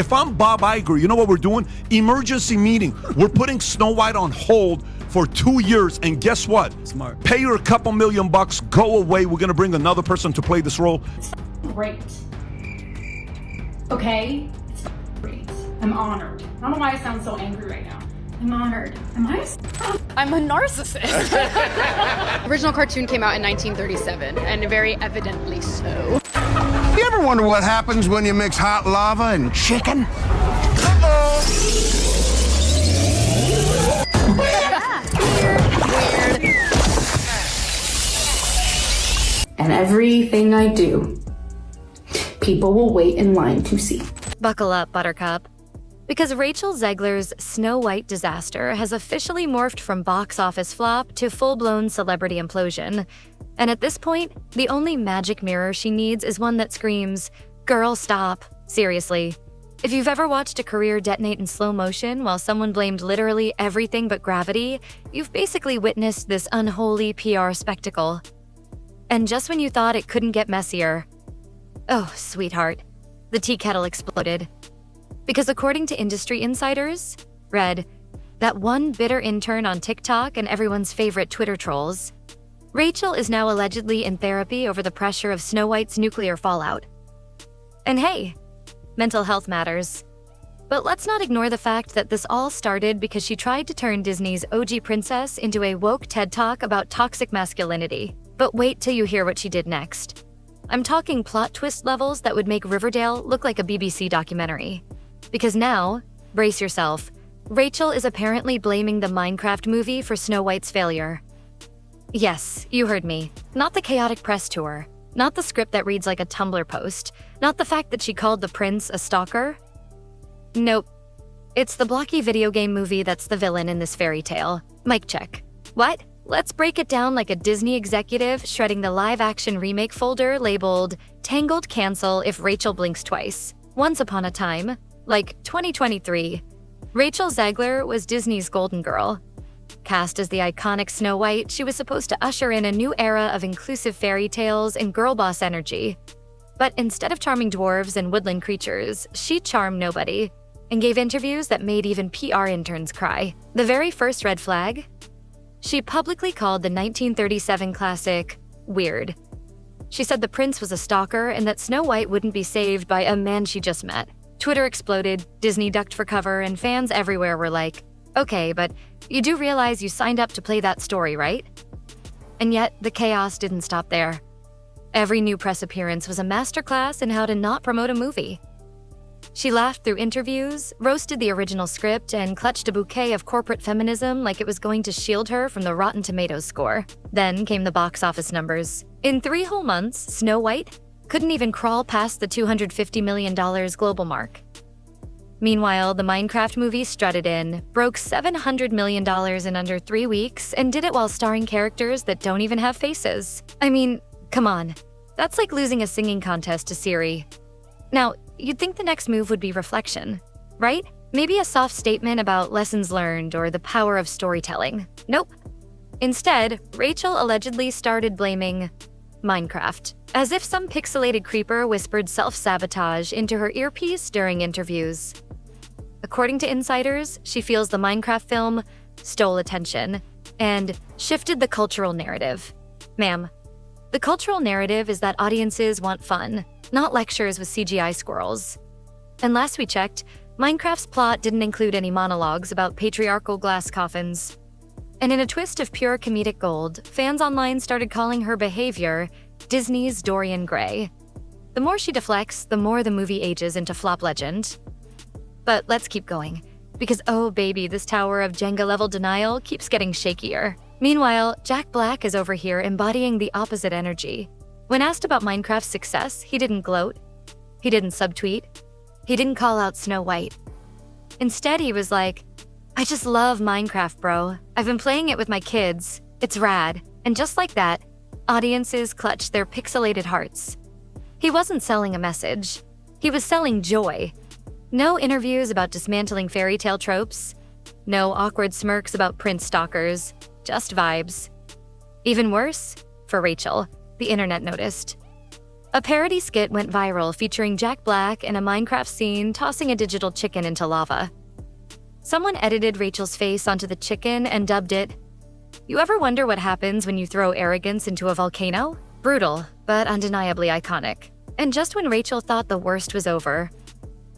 If I'm Bob Iger, you know what we're doing? Emergency meeting. We're putting Snow White on hold for 2 years, and guess what? Smart. Pay her a couple $1,000,000, go away. We're gonna bring another person to play this role. It's great. Okay? It's great. I'm honored. I don't know why I sound so angry right now. I'm honored. I'm a narcissist. Original cartoon came out in 1937, and very evidently so. You ever wonder what happens when you mix hot lava and chicken? And everything I do, people will wait in line to see. Buckle up, Buttercup. Because Rachel Zegler's Snow White disaster has officially morphed from box office flop to full-blown celebrity implosion. And at this point, the only magic mirror she needs is one that screams, "Girl, stop. Seriously." If you've ever watched a career detonate in slow motion while someone blamed literally everything but gravity, you've basically witnessed this unholy PR spectacle. And just when you thought it couldn't get messier, oh, sweetheart, the tea kettle exploded. Because according to industry insiders, read, that one bitter intern on TikTok and everyone's favorite Twitter trolls, Rachel is now allegedly in therapy over the pressure of Snow White's nuclear fallout. And hey, mental health matters. But let's not ignore the fact that this all started because she tried to turn Disney's OG princess into a woke TED Talk about toxic masculinity. But wait till you hear what she did next. I'm talking plot twist levels that would make Riverdale look like a BBC documentary. Because now, brace yourself, Rachel is apparently blaming the Minecraft movie for Snow White's failure. Yes, you heard me. Not the chaotic press tour. Not the script that reads like a Tumblr post. Not the fact that she called the prince a stalker. Nope. It's the blocky video game movie that's the villain in this fairy tale. Mic check. What? Let's break it down like a Disney executive shredding the live-action remake folder labeled "Tangled Cancel if Rachel Blinks Twice." Once upon a time, like 2023, Rachel Zegler was Disney's golden girl. Cast as the iconic Snow White, she was supposed to usher in a new era of inclusive fairy tales and girl boss energy. But instead of charming dwarves and woodland creatures, she charmed nobody and gave interviews that made even PR interns cry. The very first red flag? She publicly called the 1937 classic weird. She said the prince was a stalker and that Snow White wouldn't be saved by a man she just met. Twitter exploded, Disney ducked for cover, and fans everywhere were like, okay, but you do realize you signed up to play that story, right? And yet, the chaos didn't stop there. Every new press appearance was a masterclass in how to not promote a movie. She laughed through interviews, roasted the original script, and clutched a bouquet of corporate feminism like it was going to shield her from the Rotten Tomatoes score. Then came the box office numbers. In 3 whole months, Snow White couldn't even crawl past the $250 million global mark. Meanwhile, the Minecraft movie strutted in, broke $700 million in under 3 weeks, and did it while starring characters that don't even have faces. I mean, come on. That's like losing a singing contest to Siri. Now, you'd think the next move would be reflection, right? Maybe a soft statement about lessons learned or the power of storytelling. Nope. Instead, Rachel allegedly started blaming Minecraft, as if some pixelated creeper whispered self-sabotage into her earpiece during interviews. According to insiders, she feels the Minecraft film stole attention and shifted the cultural narrative. Ma'am, the cultural narrative is that audiences want fun, not lectures with CGI squirrels. And last we checked, Minecraft's plot didn't include any monologues about patriarchal glass coffins. And in a twist of pure comedic gold, fans online started calling her behavior Disney's Dorian Gray. The more she deflects, the more the movie ages into flop legend. But let's keep going, because oh baby, this tower of Jenga-level denial keeps getting shakier. Meanwhile, Jack Black is over here embodying the opposite energy. When asked about Minecraft's success, he didn't gloat. He didn't subtweet. He didn't call out Snow White. Instead, he was like, I just love Minecraft, bro. I've been playing it with my kids. It's rad. And just like that, audiences clutched their pixelated hearts. He wasn't selling a message. He was selling joy. No interviews about dismantling fairy tale tropes. No awkward smirks about prince stalkers. Just vibes. Even worse, for Rachel, the internet noticed. A parody skit went viral featuring Jack Black in a Minecraft scene tossing a digital chicken into lava. Someone edited Rachel's face onto the chicken and dubbed it, "You ever wonder what happens when you throw arrogance into a volcano?" Brutal, but undeniably iconic. And just when Rachel thought the worst was over,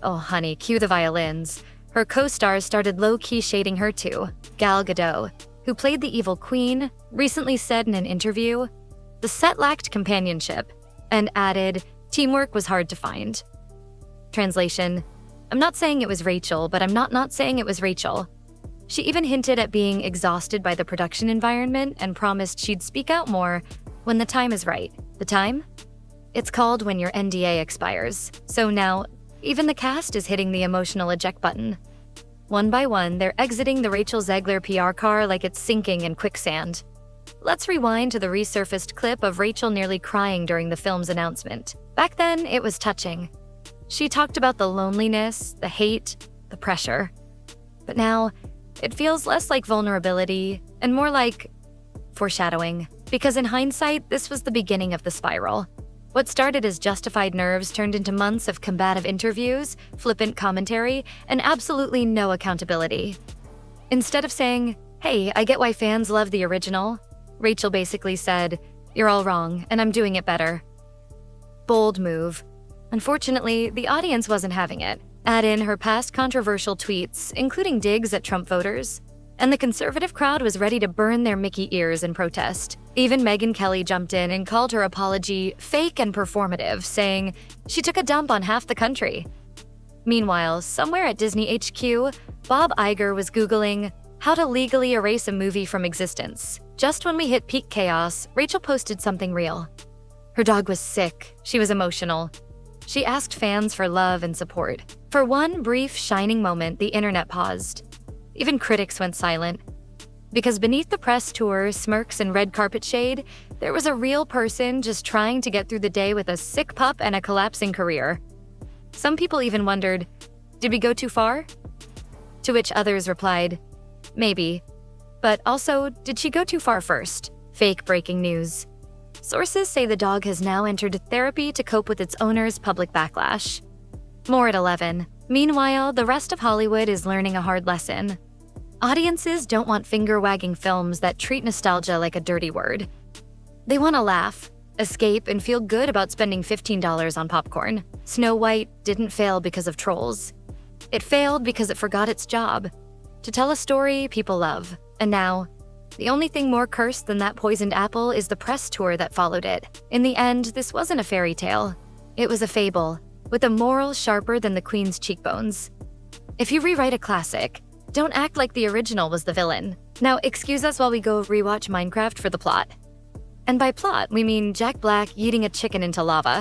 oh honey, cue the violins, her co-stars started low-key shading her too. Gal Gadot, who played the evil queen, recently said in an interview, "The set lacked companionship," and added, "Teamwork was hard to find." Translation: I'm not saying it was Rachel, but I'm not saying it was Rachel. She even hinted at being exhausted by the production environment and promised she'd speak out more when the time is right. The time? It's called when your NDA expires. So now, even the cast is hitting the emotional eject button. One by one, they're exiting the Rachel Zegler PR car like it's sinking in quicksand. Let's rewind to the resurfaced clip of Rachel nearly crying during the film's announcement. Back then, it was touching. She talked about the loneliness, the hate, the pressure. But now, it feels less like vulnerability and more like foreshadowing. Because in hindsight, this was the beginning of the spiral. What started as justified nerves turned into months of combative interviews, flippant commentary, and absolutely no accountability. Instead of saying, "Hey, I get why fans love the original," Rachel basically said, "You're all wrong, and I'm doing it better." Bold move. Unfortunately, the audience wasn't having it. Add in her past controversial tweets, including digs at Trump voters, and the conservative crowd was ready to burn their Mickey ears in protest. Even Megyn Kelly jumped in and called her apology fake and performative, saying she took a dump on half the country. Meanwhile, somewhere at Disney HQ, Bob Iger was Googling how to legally erase a movie from existence. Just when we hit peak chaos, Rachel posted something real. Her dog was sick. She was emotional. She asked fans for love and support. For one brief, shining moment, the internet paused. Even critics went silent. Because beneath the press tour, smirks, and red carpet shade, there was a real person just trying to get through the day with a sick pup and a collapsing career. Some people even wondered, did we go too far? To which others replied, maybe. But also, did she go too far first? Fake breaking news. Sources say the dog has now entered therapy to cope with its owner's public backlash. More at 11. Meanwhile, the rest of Hollywood is learning a hard lesson. Audiences don't want finger-wagging films that treat nostalgia like a dirty word. They want to laugh, escape, and feel good about spending $15 on popcorn. Snow White didn't fail because of trolls. It failed because it forgot its job: to tell a story people love. And now, the only thing more cursed than that poisoned apple is the press tour that followed it. In the end, this wasn't a fairy tale. It was a fable, with a moral sharper than the Queen's cheekbones. If you rewrite a classic, don't act like the original was the villain. Now, excuse us while we go rewatch Minecraft for the plot. And by plot, we mean Jack Black eating a chicken into lava.